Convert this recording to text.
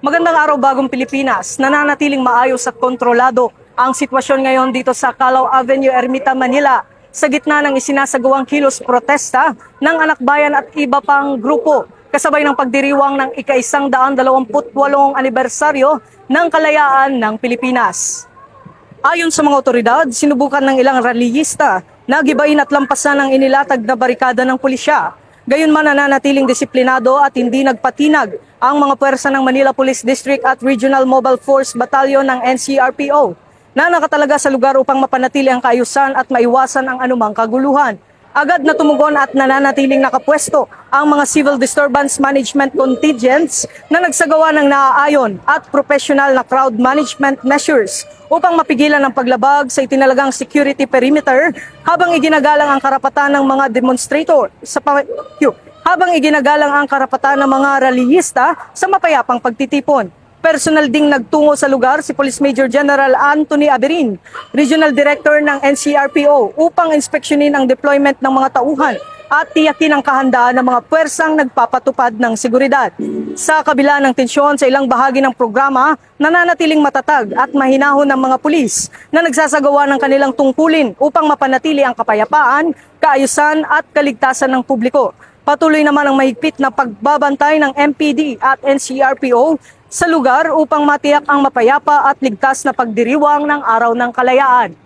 Magandang araw bagong Pilipinas. Nananatiling maayos at kontrolado ang sitwasyon ngayon dito sa Calao Avenue, Ermita, Manila sa gitna ng isinasagawang kilos protesta ng Anak Bayan at iba pang grupo kasabay ng pagdiriwang ng ika-128 anibersaryo ng kalayaan ng Pilipinas. Ayon sa mga otoridad, sinubukan ng ilang rallyista na gibain at lampasan ang inilatag na barikada ng pulisya. Gayunman nananatiling disiplinado at hindi nagpatinag ang mga puwersa ng Manila Police District at Regional Mobile Force Battalion ng NCRPO na nakatalaga sa lugar upang mapanatili ang kaayusan at maiwasan ang anumang kaguluhan. Agad na tumugon at nananatiling nakapwesto ang mga Civil Disturbance Management Contingents na nagsagawa ng naaayon at professional na crowd management measures upang mapigilan ang paglabag sa itinalagang security perimeter habang iginagalang ang karapatan ng mga demonstrator habang iginagalang ang karapatan ng mga rallyista sa mapayapang pagtitipon. Personal ding nagtungo sa lugar si Police Major General Anthony Aberin, Regional Director ng NCRPO, upang inspeksyonin ang deployment ng mga tauhan at tiyakin ang kahandaan ng mga puwersang nagpapatupad ng seguridad. Sa kabila ng tensyon sa ilang bahagi ng programa, nananatiling matatag at mahinahon ng mga pulis na nagsasagawa ng kanilang tungkulin upang mapanatili ang kapayapaan, kaayusan at kaligtasan ng publiko. Patuloy naman ang mahigpit na pagbabantay ng MPD at NCRPO sa lugar upang matiyak ang mapayapa at ligtas na pagdiriwang ng Araw ng Kalayaan.